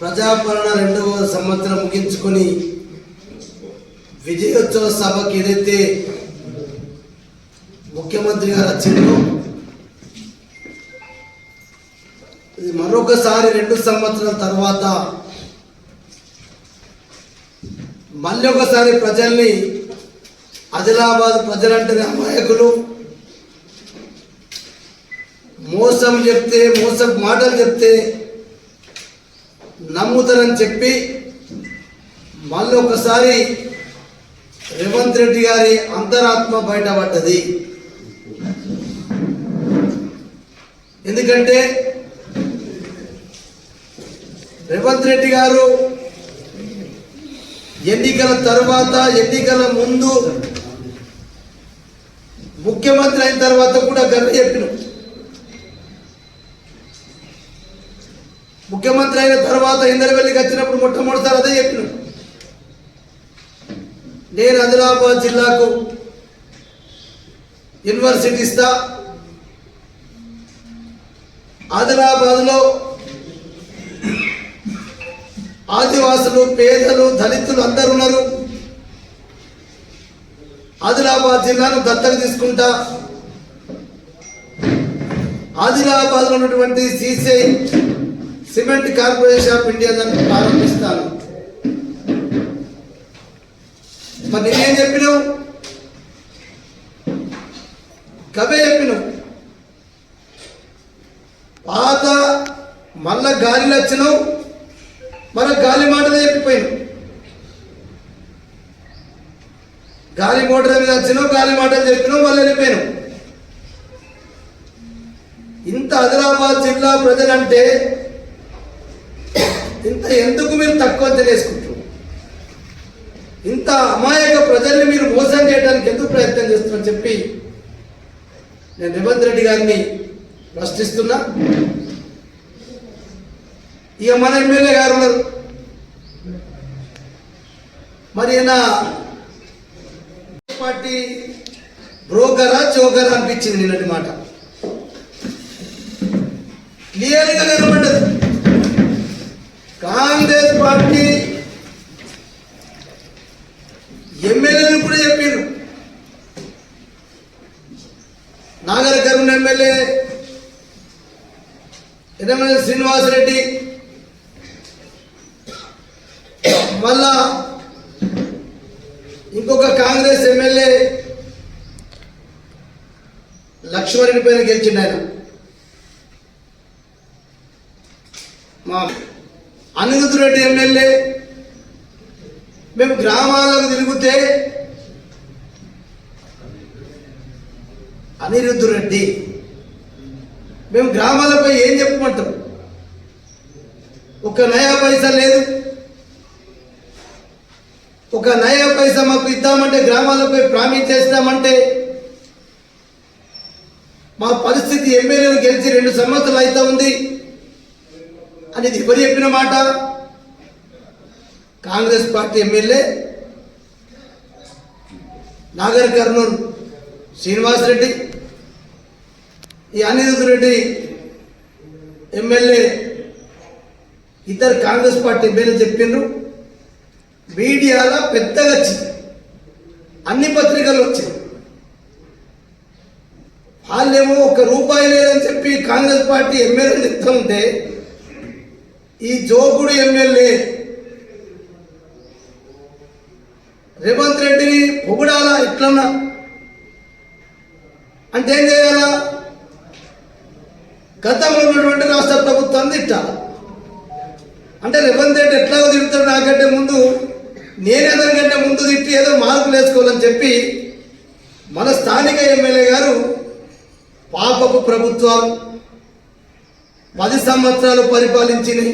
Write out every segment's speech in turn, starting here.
ప్రజాపాలన 2వ సంవత్సరం ముగించుకొని విజయోత్సవ సభకి ఏదైతే ముఖ్యమంత్రి గారు వచ్చిందో ఇది మరొకసారి 2 సంవత్సరాల తర్వాత మళ్ళీ ఒకసారి ప్రజల్ని ఆదిలాబాద్ ప్రజలంటే అమాయకులు మోసం చెప్తే మోసం మాటలు చెప్తే నమ్ముతారని చెప్పి మళ్ళీ ఒకసారి రేవంత్ రెడ్డి గారి అంతరాత్మ బయటపడ్డది. ఎందుకంటే రేవంత్ రెడ్డి గారు ఎన్నికల తర్వాత ఎన్నికల ముందు ముఖ్యమంత్రి అయిన తర్వాత కూడా గర్వ చెప్పిన ముఖ్యమంత్రి అయిన తర్వాత ఇందరవెల్లికి వచ్చినప్పుడు మొట్టమొదటిసారి అదే చెప్పిన నేను ఆదిలాబాద్ జిల్లాకు యూనివర్సిటీ ఇస్తా, ఆదిలాబాద్లో ఆదివాసులు పేదలు దళితులు అందరు ఉన్నారు, ఆదిలాబాద్ జిల్లాను దత్తత తీసుకుంటా, ఆదిలాబాద్లో ఉన్నటువంటి CCI cement corporation of India దాన్ని ప్రారంభిస్తాను. మరి నేనేం చెప్పినావు? కవే చెప్పినావు. పాత మళ్ళా గాలిలో వచ్చినావు, మళ్ళా గాలి మాటలే చెప్పిపోయినావు. గాలి మోటార్ మీద వచ్చినావు, గాలి మాటలు చెప్పినావు, మళ్ళీ వెళ్ళిపోయినావు. ఇంత ఆదిలాబాద్ జిల్లా ప్రజలంటే ఇంత ఎందుకు మీరు తక్కువ తెలియసుకుంటారు? ఇంత అమాయక ప్రజల్ని మీరు మోసం చేయడానికి ఎందుకు ప్రయత్నం చేస్తున్నారని చెప్పి నేను రేవంత్ రెడ్డి గారిని ప్రశ్నిస్తున్నా. ఇక మన ఎమ్మెల్యే గారు ఉన్నారు, మరి ఈయన పార్టీ బ్రోకరా చోకరా అనిపించింది నిన్నటి మాట. క్లియర్గా కనబడ్డది. కాంగ్రెస్ పార్టీ ఎమ్మెల్యేలు కూడా చెప్పారు. నాగర్ కర్నూలు ఎమ్మెల్యే ఎర్రమల్లి శ్రీనివాసరెడ్డి, మళ్ళా ఇంకొక కాంగ్రెస్ ఎమ్మెల్యే లక్ష్మణుడి పైన గెలిచిండు ఆయన. మా అనిరుద్ధ్ రెడ్డి ఎమ్మెల్యే మేము గ్రామాలకు తిరిగితే అనిరుద్ధ్ రెడ్డి మేము గ్రామాలపై ఏం చెప్పమంటాం? ఒక నయా పైసా లేదు, ఒక నయా పైసా మాకు ఇద్దామంటే గ్రామాలపై ప్రామిస్ చేస్తామంటే మా పరిస్థితి ఎమ్మెల్యేలు గెలిచి 2 సంవత్సరాలు అయితే ఉంది అనేది ఎవరు చెప్పిన మాట? కాంగ్రెస్ పార్టీ ఎమ్మెల్యే నాగర్ కర్నూలు శ్రీనివాసరెడ్డి, ఈ అనిరుద్ధ్ రెడ్డి ఎమ్మెల్యే ఇద్దరు కాంగ్రెస్ పార్టీ ఎమ్మెల్యే చెప్పిండ్రు. మీడియాలో పెద్దగా వచ్చింది, అన్ని పత్రికలు వచ్చింది. వాళ్ళేమో ₹1 లేదని చెప్పి కాంగ్రెస్ పార్టీ ఎమ్మెల్యే చెప్తూ ఉంటే ఈ జోగుడు ఎమ్మెల్యే రేవంత్ రెడ్డిని పొగుడాలా ఇట్లన్నా అంటే ఏం చేయాలా? గతంలో ఉన్నటువంటి రాష్ట్ర ప్రభుత్వాన్ని తిట్టాలి. అంటే రేవంత్ రెడ్డి ఎట్లాగో తిరుగుతాడు, నాకంటే ముందు నేనే దానికంటే ముందు తిట్టి ఏదో మార్కులు వేసుకోవాలని చెప్పి మన స్థానిక ఎమ్మెల్యే గారు పాపపు ప్రభుత్వాలు 10 సంవత్సరాలు పరిపాలించినాయి,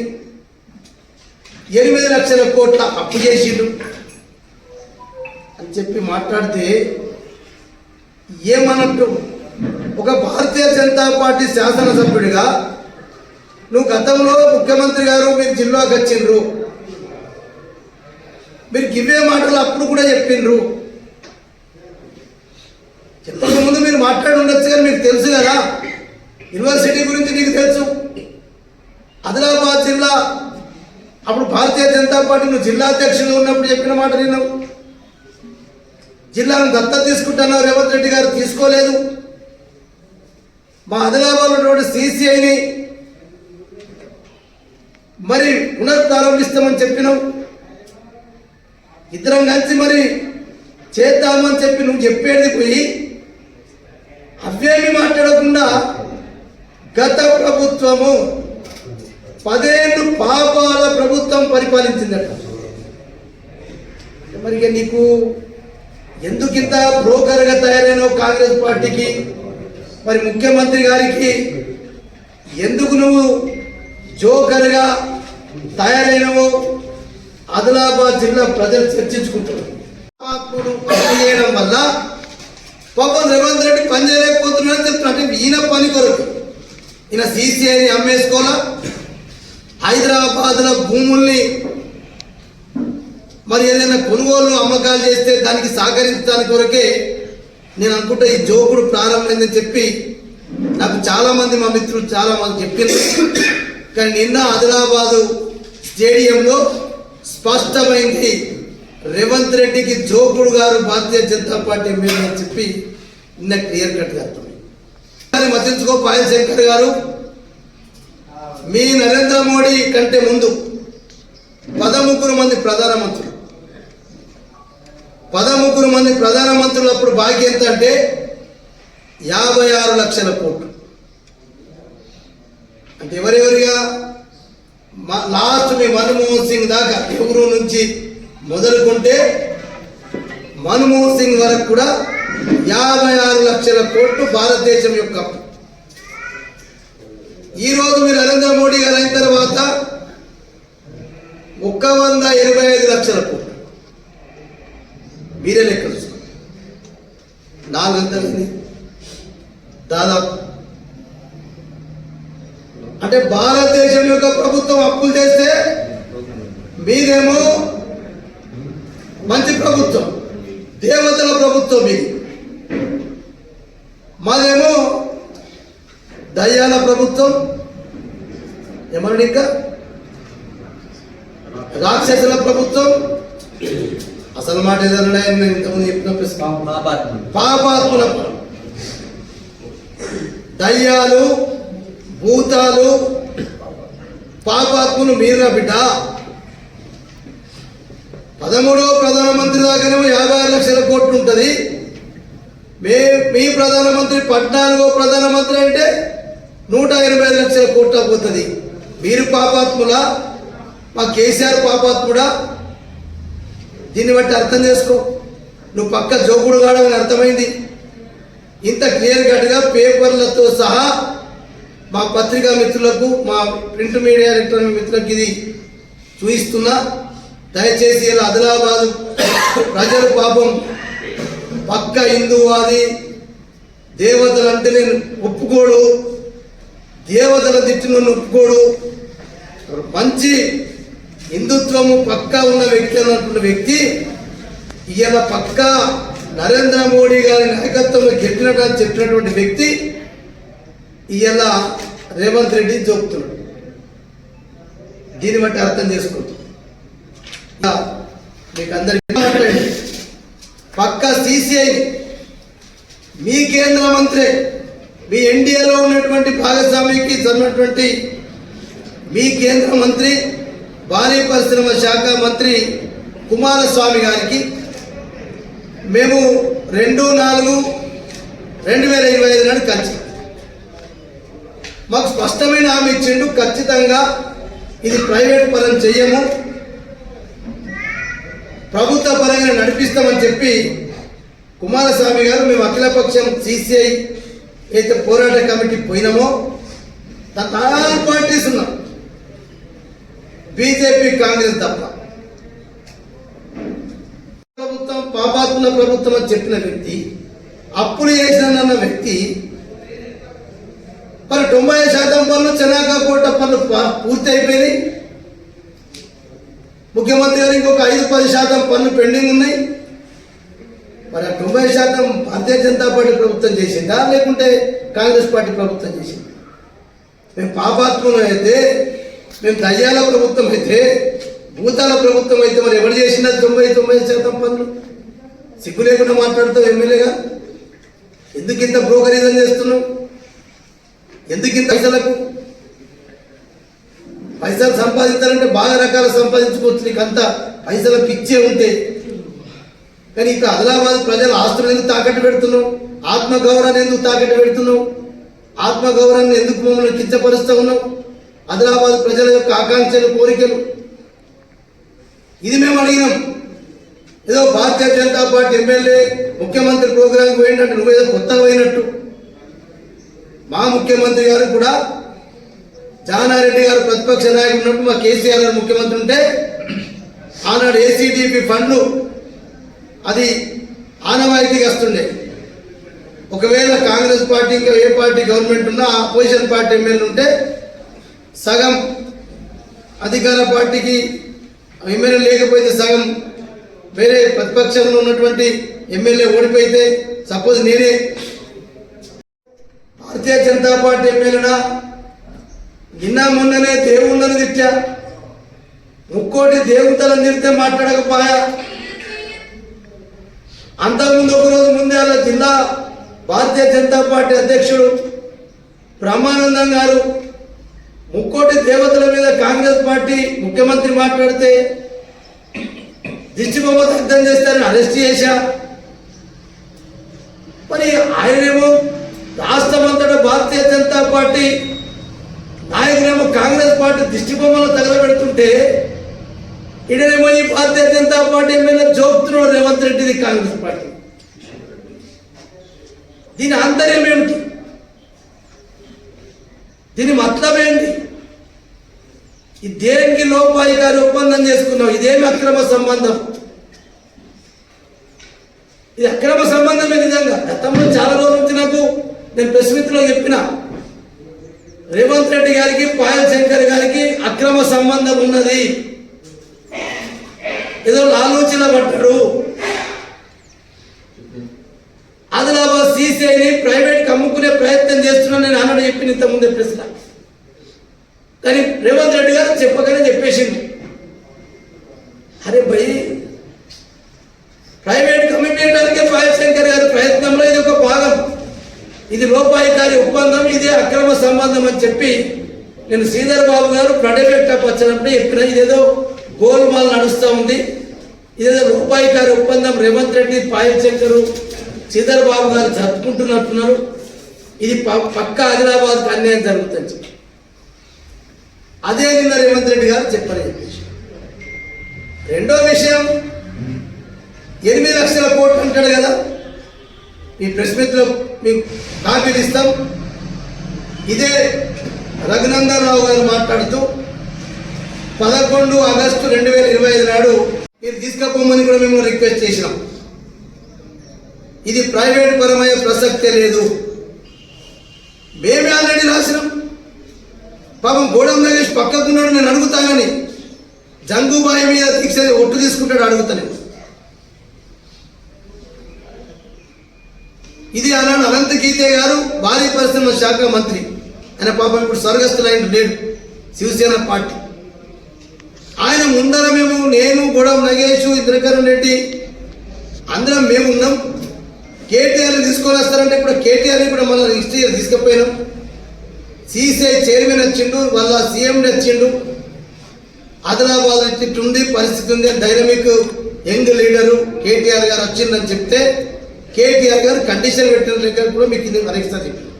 8 లక్షల కోట్ల అప్పు చేసిండు అని చెప్పి మాట్లాడితే ఏమన్నట్టు? ఒక భారతీయ జనతా పార్టీ శాసనసభ్యుడిగా నువ్వు గతంలో ముఖ్యమంత్రి గారు మీరు జిల్లాకు వచ్చిండ్రు, మీరు గివే మాటలు అప్పుడు కూడా చెప్పిండ్రు. చెప్పక ముందు మీరు మాట్లాడి ఉండొచ్చు, కానీ మీకు తెలుసు కదా యూనివర్సిటీ గురించి నీకు తెలుసు. అప్పుడు భారతీయ జనతా పార్టీ నువ్వు జిల్లా అధ్యక్షుడు ఉన్నప్పుడు చెప్పిన మాట విన్నావు. జిల్లాను దత్తత తీసుకుంటున్నావు, రేవంత్ రెడ్డి గారు తీసుకోలేదు. మా ఆదిలాబాద్ ఉన్నటువంటి సిసిఐని మరి పునఃప్రారంభిస్తామని చెప్పినావు. ఇద్దరం కలిసి మరి చేద్దామని చెప్పి నువ్వు చెప్పేది పోయి అవేమి మాట్లాడకుండా గత ప్రభుత్వము 10 ఏళ్ళు పాపాల ప్రభుత్వం పరిపాలించిందట. మరి ఇక నీకు ఎందుకింత బ్రోకర్గా తయారైనవు కాంగ్రెస్ పార్టీకి, మరి ముఖ్యమంత్రి గారికి ఎందుకు నువ్వు జోకర్గా తయారైనవో ఆదిలాబాద్ జిల్లా ప్రజలు చర్చించుకుంటున్నారు. పనిచేయడం వల్ల పాపం రేవంత్ రెడ్డి పని చేయలేకపోతున్నాడని చెప్తున్నట్టు ఈయన పని కొరకు ఈయన సిసిఐని అమ్మేసుకోవాలా, హైదరాబాద్లో భూముల్ని మరి ఏదైనా కొనుగోలు అమ్మకాలు చేస్తే దానికి సహకరించడానికి కొరకే నేను అనుకుంటా ఈ జోకుడు ప్రారంభమైందని చెప్పి నాకు చాలామంది మా మిత్రులు చాలామంది చెప్పారు. కానీ నిన్న ఆదిలాబాదు స్టేడియంలో స్పష్టమైంది, రేవంత్ రెడ్డికి జోకుడు గారు భారతీయ జనతా పార్టీ ఎమ్మెల్యే అని చెప్పి నిన్న క్లియర్ కట్గా అర్థమైంది. మతించుకో పాయల్ శంకర్ గారు, మీ నరేంద్ర మోడీ కంటే ముందు 13 మంది ప్రధానమంత్రులు 13 మంది ప్రధానమంత్రులు అప్పుడు బాకీ ఎంత అంటే 56 లక్షల కోట్లు. అంటే ఎవరెవరిగా లాస్ట్ మీ మన్మోహన్ సింగ్ దాకా నెహ్రూ నుంచి మొదలుకుంటే మన్మోహన్ సింగ్ వరకు కూడా 56 లక్షల కోట్లు భారతదేశం యొక్క. ఈరోజు మీరు నరేంద్ర మోడీ గారు అయిన తర్వాత 125 లక్షల కోట్లు. మీరే లెక్క చూసుకోండి, 4 అంతలు దాదాపు. అంటే భారతదేశం యొక్క ప్రభుత్వం అప్పులు చేస్తే మీదేమో మంచి ప్రభుత్వం, దేవతల ప్రభుత్వం మీది, మాదేమో దయ్యాల ప్రభుత్వం, ఏమన్నా ఇంకా రాక్షసుల ప్రభుత్వం. అసలు మాట ఏదన్నా ఇంతకుముందు చెప్పిన పాపాత్ముల, దయ్యాలు భూతాలు పాపాత్ములు మీరా బిడ్డ. 13వ ప్రధానమంత్రి దాకానేమో 56 లక్షల కోట్లు ఉంటుంది. మీ ప్రధానమంత్రి 14వ ప్రధానమంత్రి అంటే 185 లక్షల కోట్ల పోతుంది. మీరు పాపాత్ములా, మా కేసీఆర్ పాపాత్ముడా? దీన్ని బట్టి అర్థం చేసుకో, నువ్వు పక్క జోకుడు కాడని అర్థమైంది. ఇంత క్లియర్ కట్గా పేపర్లతో సహా మా పత్రికా మిత్రులకు, మా ప్రింట్ మీడియా ఎలక్ట్రానిక్ మిత్రులకు ఇది చూపిస్తున్నా. దయచేసి ఇలా ఆదిలాబాద్ ప్రజలు పాపం పక్క హిందూవాది, దేవతలు అంటే నేను ఒప్పుకోడు, దేవతల తిట్టిన ఒప్పుకోడు, మంచి హిందుత్వము పక్కా ఉన్న వ్యక్తి అన్నటువంటి వ్యక్తి ఇవాళ పక్కా నరేంద్ర మోడీ గారి నాయకత్వంలో గెలిచినట్టు చెప్పినటువంటి వ్యక్తి ఇవాళ రేవంత్ రెడ్డి జోకుతున్నాడు. దీన్ని బట్టి అర్థం చేసుకుంటాం. మీకు అందరికీ పక్కా సిసిఐ మీ కేంద్ర మంత్రి, మీ ఎన్డీఏలో ఉన్నటువంటి భాగస్వామికి చెందినటువంటి మీ కేంద్ర మంత్రి, భారీ పరిశ్రమ శాఖ మంత్రి కుమారస్వామి గారికి మేము 2/4/2025 నాడు కలిసి మాకు స్పష్టమైన హామీ ఇచ్చిండు, ఖచ్చితంగా ఇది ప్రైవేట్ పరం చెయ్యము, ప్రభుత్వ పరంగా నడిపిస్తామని చెప్పి కుమారస్వామి గారు మేము అఖిలపక్షం సిసిఐ అయితే పోరాట కమిటీ పోయినామో ఆల్ పార్టీస్ ఉన్నాం, బీజేపీ కాంగ్రెస్ తప్ప. ప్రభుత్వం పాపాత్మల ప్రభుత్వం అని చెప్పిన వ్యక్తి, అప్పులు చేసినన్న వ్యక్తి మరి 90% పనులు చెన్నాకాకోట పనులు పూర్తి అయిపోయినాయి. ముఖ్యమంత్రి గారు ఇంకొక 5-10% పనులు పెండింగ్ ఉన్నాయి. మరి ఆ 90% భారతీయ జనతా పార్టీ ప్రభుత్వం చేసిందా లేకుంటే కాంగ్రెస్ పార్టీ ప్రభుత్వం చేసిందా? మేము పాపాత్మలు అయితే, మేము దయ్యాల ప్రభుత్వం అయితే భూతాల ప్రభుత్వం అయితే మరి ఎవరు చేసినా 90% పనులు సిగ్గు లేకుండా మాట్లాడుతావు ఎమ్మెల్యేగా. ఎందుకు ఇంత బ్రోకరిజం చేస్తున్నావు? ఎందుకు ఇంత పైసలు సంపాదించాలంటే బాగా రకాల సంపాదించుకోవచ్చు. నీకు అంత పైసల పిచ్చే ఉంటే. కానీ ఇక్కడ ఆదిలాబాద్ ప్రజల ఆస్తులను ఎందుకు తాకట్టు పెడుతున్నావు? ఆత్మగౌరవాన్ని ఎందుకు తాకట్టు పెడుతున్నావు? ఆత్మగౌరవాన్ని ఎందుకు మమ్మల్ని కించపరుస్తూ ఉన్నావు? ఆదిలాబాద్ ప్రజల యొక్క ఆకాంక్షలు, కోరికలు ఇది మేము అడిగినాం. ఏదో భారతీయ జనతా పార్టీ ఎమ్మెల్యే ముఖ్యమంత్రి ప్రోగ్రాంకి పోయినట్టు నువ్వేదో కొత్తగా పోయినట్టు. మా ముఖ్యమంత్రి గారు కూడా జానారెడ్డి గారు ప్రతిపక్ష నాయకుడు ఉన్నప్పుడు మా కేసీఆర్ గారు ముఖ్యమంత్రి ఉంటే ఆనాడు ఏసీడీపీ ఫండ్లు అది ఆనవాయితీగా వస్తుండే. ఒకవేళ కాంగ్రెస్ పార్టీ ఇంకా ఏ పార్టీ గవర్నమెంట్ ఉన్నా అపోజిషన్ పార్టీ ఎమ్మెల్యే ఉంటే సగం అధికార పార్టీకి ఎమ్మెల్యే లేకపోతే సగం వేరే ప్రతిపక్షంలో ఉన్నటువంటి ఎమ్మెల్యే ఓడిపోయితే సపోజ్ నేనే భారతీయ జనతా పార్టీ ఎమ్మెల్యేనా నిన్న మొన్ననే దేవుళ్ళని తిట్టా, ముక్కోటి దేవతలను తిడితే మాట్లాడకపోయా. అంతకుముందు ఒకరోజు ముందే అలా జిల్లా భారతీయ జనతా పార్టీ అధ్యక్షుడు బ్రహ్మానందం గారు ముక్కోటి దేవతల మీద కాంగ్రెస్ పార్టీ ముఖ్యమంత్రి మాట్లాడితే దిష్టిబొమ్మ దగ్ధం చేస్తారని అరెస్ట్ చేశా. మరి ఆయనేమో రాష్ట్రమంతటా భారతీయ జనతా పార్టీ నాయకులేమో కాంగ్రెస్ పార్టీ దిష్టిబొమ్మలు తగలబెడుతుంటే ఈయనేమో ఈ భారతీయ జనతా పార్టీ ఎమ్మెల్యే జోపుతున్నాడు రేవంత్ రెడ్డిది కాంగ్రెస్ పార్టీ. దీని ఆంతర్యం ఏమిటి? దీని మతలబ్ ఏంటి? ఈ దేనికి లోపాయికారి ఒప్పందం చేసుకున్నావు? ఇదేమి అక్రమ సంబంధం? ఇది అక్రమ సంబంధమే. నిజంగా గతంలో చాలా రోజుల నుంచి నాకు నేను ప్రెస్ మీట్లో చెప్పిన రేవంత్ రెడ్డి గారికి పాయల్ శంకర్ గారికి అక్రమ సంబంధం ఉన్నది, ఏదో ఆలోచన పడ్డాడు. ఆదిలాబాద్ సీసీఐని ప్రైవేట్కి అమ్ముకునే ప్రయత్నం చేస్తున్నా నేను అన్నాడు చెప్పిన ఇంతకుముందే ప్రశ్న. కానీ రేవంత్ రెడ్డి గారు చెప్పగానే చెప్పేసింది, అరే భయ్ ప్రైవేట్ కమ్యూనికేటర్కే పాయల్ శంకర్ గారి ప్రయత్నంలో ఇది ఒక భాగం, ఇది లోపాయికారి ఒప్పందం, ఇదే అక్రమ సంబంధం అని చెప్పి నేను శ్రీధర్ బాబు గారు ప్రొడక్ట్ వచ్చినప్పుడు చెప్పిన ఇదేదో గోల్మాల్ నడుస్తూ ఉంది, ఇదేదో లోపాయికారి ఒప్పందం రేవంత్ రెడ్డి పాయల్ శంకర్ శ్రీధర్ బాబు గారు జరుపుకుంటున్నట్టున్నారు, ఇది పక్క ఆదిలాబాద్కి అన్యాయం జరుగుతుంది. అదే నిన్న రేవంత్ రెడ్డి గారు చెప్పని చెప్పేసి. రెండో విషయం 8 లక్షల కోట్లు అంటాడు కదా, మీ ప్రెస్ మీట్లో మీకు కాపీలు ఇస్తాం. ఇదే రఘునందన్ రావు గారు మాట్లాడుతూ 11 ఆగస్టు 2025 నాడు మీరు తీసుకపోమని కూడా మేము రిక్వెస్ట్ చేసినాం. ఇది ప్రైవేట్ పరమయ్యే ప్రసక్తే లేదు, మేమే ఆల్రెడీ రాసినాం. పాపం గోడం నగేష్ పక్కకున్నాడు, నేను అడుగుతానని జంగుబాయి మీద దీక్ష ఒట్టు తీసుకుంటాడు అడుగుతాను. ఇది ఆనాడు అనంత గీతే గారు భారీ పరిశ్రమ శాఖ మంత్రి, ఆయన పాపం ఇప్పుడు స్వర్గస్థులైన లేడు, శివసేన పార్టీ. ఆయన ముందర మేము నేను గోడం నగేష్ ఇంద్రకరణ్ రెడ్డి అందరం మేము ఉన్నాం. కేటీఆర్ని తీసుకొని వస్తారంటే కూడా కేటీఆర్ని కూడా మళ్ళీ నెక్స్ట్ ఇయర్ తీసుకుపోయినాం. సిసిఐ చైర్మన్ వచ్చిండు, వాళ్ళ సీఎం వచ్చిండు. ఆదిలాబాద్ ఇట్టుంది పరిస్థితి ఉంది, డైనమిక్ యంగ్ లీడరు కేటీఆర్ గారు వచ్చిందని చెప్తే కేటీఆర్ గారు కండిషన్ పెట్టిన దగ్గర కూడా మీకు ఇది అనేకసారి చెప్పారు.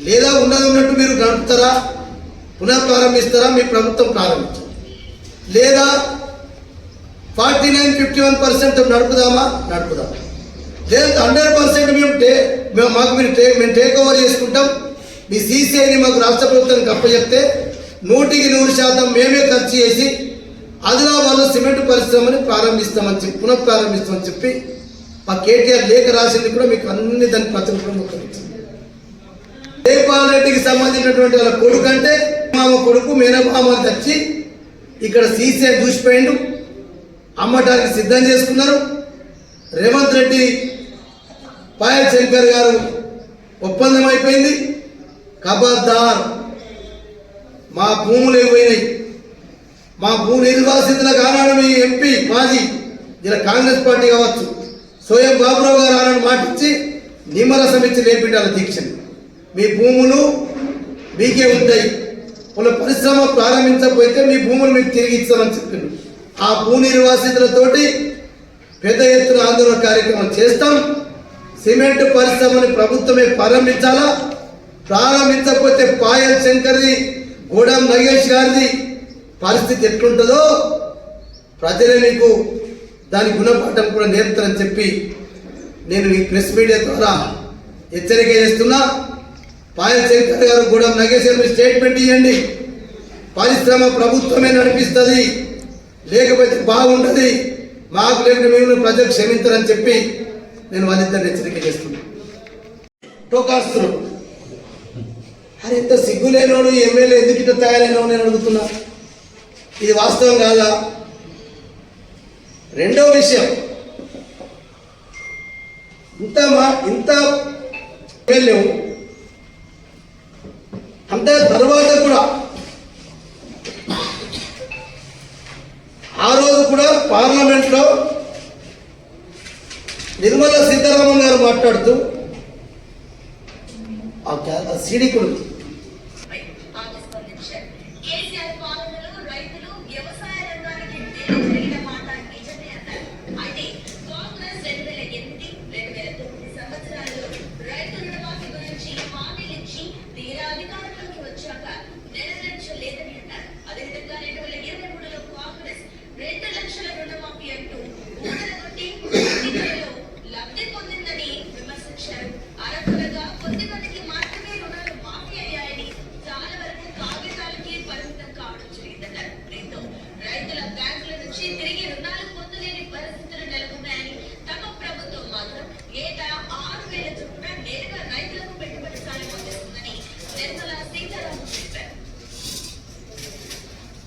లేదా ఉన్నట్టు మీరు నడుపుతారా, పునః ప్రారంభిస్తారా, మీ ప్రభుత్వం ప్రారంభించారు, లేదా 49-51% నడుపుదామా, లేదా 100% మేము టేక్ ఓవర్ చేసుకుంటాం, మీ సీసీఐని మాకు రాష్ట్ర ప్రభుత్వానికి అప్పచెప్తే 100% మేమే ఖర్చు చేసి ఆదిలాబాద్లో సిమెంట్ పరిశ్రమని ప్రారంభిస్తామని చెప్పి పునః ప్రారంభిస్తామని చెప్పి మా కేటీఆర్ లేఖ రాసింది కూడా మీకు అన్ని దాని పత్రిక కూడా ముఖ్యమించింది. జయపాల్ రెడ్డికి సంబంధించినటువంటి వాళ్ళ కొడుకు అంటే మామ కొడుకు మేనమామ తెచ్చి ఇక్కడ సీసీఐ దూసిపోయిండు, అమ్మటానికి సిద్ధం చేసుకున్నారు. రేవంత్ రెడ్డి పాయల్ శంకర్ గారు ఒప్పందం అయిపోయింది. ఖబర్దార్, మా భూములు ఏమైనాయి, మా భూ నిర్వాసితుల కానాడు మీ ఎంపీ మాజీ ఇలా కాంగ్రెస్ పార్టీ కావచ్చు సోయం బాబురావు గారు ఆనాడు మాటిచ్చి నిమ్మరసం ఇచ్చి లేపిండాల దీక్షను. మీ భూములు మీకే ఉంటాయి, వాళ్ళ పరిశ్రమ ప్రారంభించకపోతే మీ భూములు మీకు తిరిగి ఇస్తామని చెప్పిండు. ఆ భూ నిర్వాసితులతోటి పెద్ద ఎత్తున ఆందోళన కార్యక్రమం చేస్తాం. సిమెంట్ పరిశ్రమని ప్రభుత్వమే ప్రారంభించాలా, ప్రారంభించకపోతే పాయల్ శంకర్ది గోడాం నగేష్ గారిది పరిస్థితి ఎట్లుంటుందో ప్రజలే మీకు దాని గుణపాఠం కూడా నేర్పుతారని చెప్పి నేను ఈ ప్రెస్ మీడియా ద్వారా హెచ్చరిక చేస్తున్నా. పాయల్ శంకర్ గారు గోడాం నగేష్ గారు స్టేట్మెంట్ ఇవ్వండి. పరిశ్రమ ప్రభుత్వమే నడిపిస్తుంది, లేకపోతే బాగుంటుంది, మాకు లేకుండా మేము ప్రజలు క్షమించారని చెప్పి నేను వాళ్ళిద్దరిని హెచ్చరిక చేస్తున్నాను. టోకాస్తులు అరే ఇంత సిగ్గులేనోడు ఎమ్మెల్యే ఎందుకు ఇట్లా తయారైనో నేను అడుగుతున్నా. ఇది వాస్తవం కాదా? రెండో విషయం, ఇంత ఎమ్మెల్యే అంటే తర్వాత కూడా ఆ రోజు కూడా పార్లమెంట్లో నిర్మలా సీతారామన్ గారు మాట్లాడుతూ ఆ సీడీకుడు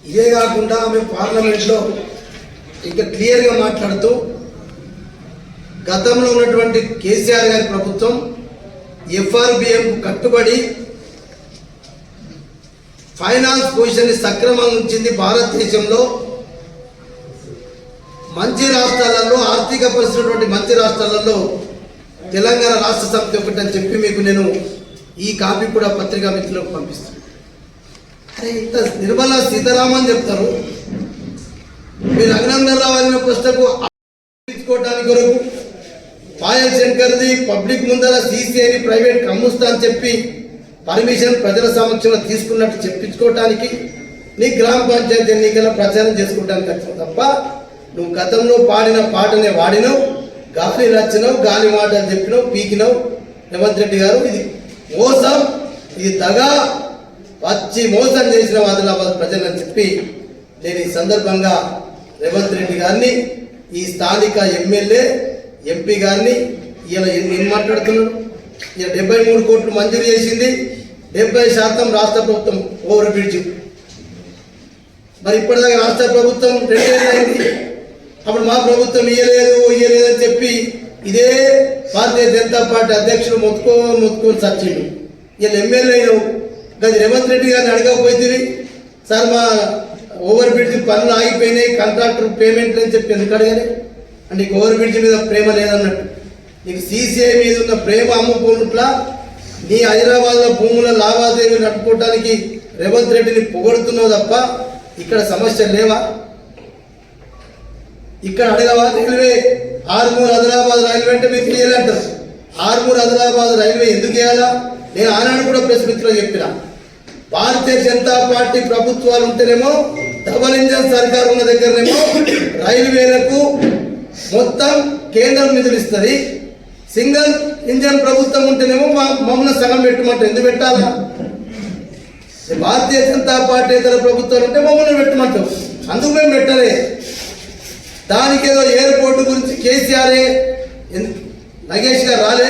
ఇదే కాకుండా ఆమె పార్లమెంట్లో ఇంకా క్లియర్గా మాట్లాడుతూ గతంలో ఉన్నటువంటి కేసీఆర్ గారి ప్రభుత్వం ఎఫ్ఆర్బిఎం కట్టుబడి ఫైనాన్స్ పొజిషన్ సక్రమంగా ఉంచింది. భారతదేశంలో మంచి రాష్ట్రాలలో ఆర్థిక పరిస్థితి మంచి రాష్ట్రాలలో తెలంగాణ రాష్ట్ర సమితి ఒకటి అని చెప్పి మీకు నేను ఈ కాపీ కూడా పత్రికా మిత్రులకు పంపిస్తాను. అరే ఇంత నిర్మలా సీతారామన్ చెప్తారు, మీరు అభినందన రావాలన్న పుస్తకం తీసుకోవడానికి కొరకు పాయల్ శంకర్ది పబ్లిక్ ముందర సీసీఐని ప్రైవేట్ కమ్ముస్తా అని చెప్పి పర్మిషన్ ప్రజల సమక్షంలో తీసుకున్నట్టు చెప్పించుకోవటానికి నీ గ్రామ పంచాయతీ ఎన్నికల ప్రచారం చేసుకుంటానికి వచ్చావు తప్ప నువ్వు గతంలో పాడిన పాటనే వాడినావు, గాలి నచ్చినావు, గాలి మాటలు చెప్పినావు, పీకినావు. రేవంత్ రెడ్డి గారు ఇది మోసం, ఇది దగా, పచ్చి మోసం చేసిన ఆదిలాబాద్ ప్రజలని చెప్పి నేను ఈ సందర్భంగా రేవంత్ రెడ్డి గారిని, ఈ స్థానిక ఎమ్మెల్యే ఎంపీ గారిని ఇలా ఏం మాట్లాడుతున్నాడు. ఇలా 73 కోట్లు మంజూరు చేసింది, 70% రాష్ట్ర ప్రభుత్వం ఓవర్ బ్రిడ్జ్. మరి ఇప్పటిదాకా రాష్ట్ర ప్రభుత్వం 2 ఏళ్ళు అయింది, అప్పుడు మా ప్రభుత్వం ఇయ్యలేదని చెప్పి ఇదే భారతీయ జనతా పార్టీ అధ్యక్షుడు మొత్తుకొని చచ్చిండు. ఇలా ఎమ్మెల్యేను గది రేవంత్ రెడ్డి గారిని అడగకపోతుంది, సార్ మా ఓవర్ బ్రిడ్జ్ పనులు ఆగిపోయినాయి, కాంట్రాక్టర్ పేమెంట్లు అని చెప్పి ఎందుకు అడగాలి అంటే నీకు ఓవర్ బ్రిడ్జ్ మీద ప్రేమ లేదన్నట్టు. నీకు సీసీఐ మీద ఉన్న ప్రేమ అమ్ముకోనుట్లా నీ హైదరాబాద్లో భూముల లావాదేవీలు నడుపుకోవడానికి రేవంత్ రెడ్డిని పొగడుతున్నావు తప్ప ఇక్కడ సమస్యలు లేవా? ఇక్కడ అడగవా? రైల్వే ఆర్మూర్ ఆదిలాబాద్ రైల్వే అంటే మీకు వేయాలంటారు. ఆర్మూర్ ఆదిలాబాద్ రైల్వే ఎందుకు వేయాలా? నేను ఆనాడు కూడా ప్రెస్ మీట్లో చెప్పిన, భారతీయ జనతా పార్టీ ప్రభుత్వాలు ఉంటేనేమో డబల్ ఇంజన్ సర్కార్ ఉన్న దగ్గరనేమో రైల్వేలకు మొత్తం కేంద్రం నిధులు ఇస్తుంది, సింగిల్ ఇంజన్ ప్రభుత్వం ఉంటేనేమో మమ్మల్ని సగం పెట్టమంటారు. ఎందుకు పెట్టాలా? భారతీయ జనతా పార్టీ ఇతర ప్రభుత్వాలు ఉంటే మమ్మల్ని పెట్టమంటారు, అందుకు మేము పెట్టలే. దానికి ఏదో ఎయిర్పోర్ట్ గురించి కేసీఆర్ఏ నగేష్ గారు రాలే,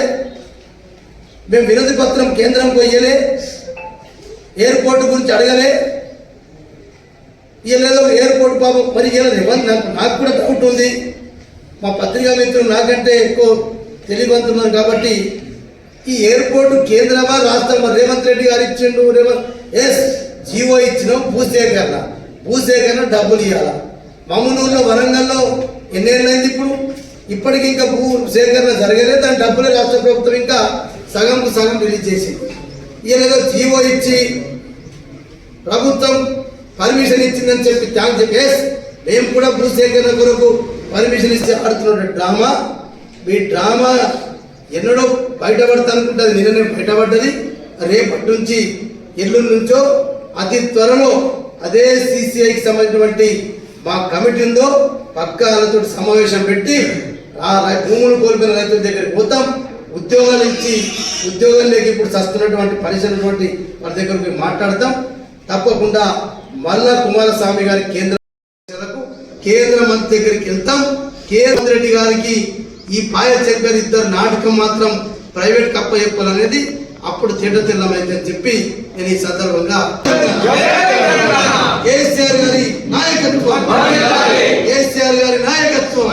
మేము వినతి పత్రం కేంద్రం పోయలే, ఎయిర్పోర్ట్ గురించి అడగలే. వీళ్ళేదో ఎయిర్పోర్ట్ పాపం మరి నాకు కూడా డౌట్ ఉంది. మా పత్రికా మిత్రులు నాకంటే ఎక్కువ తెలియవంతున్నారు కాబట్టి ఈ ఎయిర్పోర్ట్ కేంద్రమా రాష్ట్రమా? రేవంత్ రెడ్డి గారు ఇచ్చిండు, జీవో ఇచ్చినాం భూసేకరణ. భూసేకరణ డబ్బులు ఇవ్వాలా. మమ్మనూరులో వరంగల్లో ఎన్నేళ్ళైంది ఇప్పుడు, ఇప్పటికి ఇంకా భూ సేకరణ జరగలేదు. దాని డబ్బులు రాష్ట్ర ప్రభుత్వం ఇంకా సగంకు సగం రిలీజ్ చేసింది. ఈయనలో జీవో ఇచ్చి ప్రభుత్వం పర్మిషన్ ఇచ్చిందని చెప్పి థ్యాంక్స్ చెప్పి మేము కూడా భూసేకరణ కొరకు పర్మిషన్ ఇచ్చి ఆడుతున్న డ్రామా. మీ డ్రామా ఎన్నడో బయటపడతా అనుకుంటుంది, నిన్ననే బయటపడ్డది. రేపటి నుంచి ఎల్లుండి నుంచో అతి త్వరలో అదే సిసిఐకి సంబంధించినటువంటి మా కమిటీ ఉందో పక్కాలతో సమావేశం పెట్టి ఆ భూములు కోల్పోయిన రైతుల దగ్గరికి పోతాం. ఉద్యోగాలు ఇచ్చి ఉద్యోగాల్లోకి ఇప్పుడు చస్తున్నటువంటి పరిశ్రమటువంటి వాళ్ళ దగ్గర పోయి మాట్లాడతాం. తప్పకుండా మల్లా కుమారస్వామి గారి కేంద్ర మంత్రి దగ్గరికి వెళ్తాం. కేంద్ర రెడ్డి గారికి ఈ పాయ చక్కెర ఇద్దరు నాటకం మాత్రం ప్రైవేట్ కప్ప చెప్పాలనేది అప్పుడు తెల్లమైంది అని చెప్పి నేను ఈ సందర్భంగా కేసీఆర్ గారి నాయకత్వం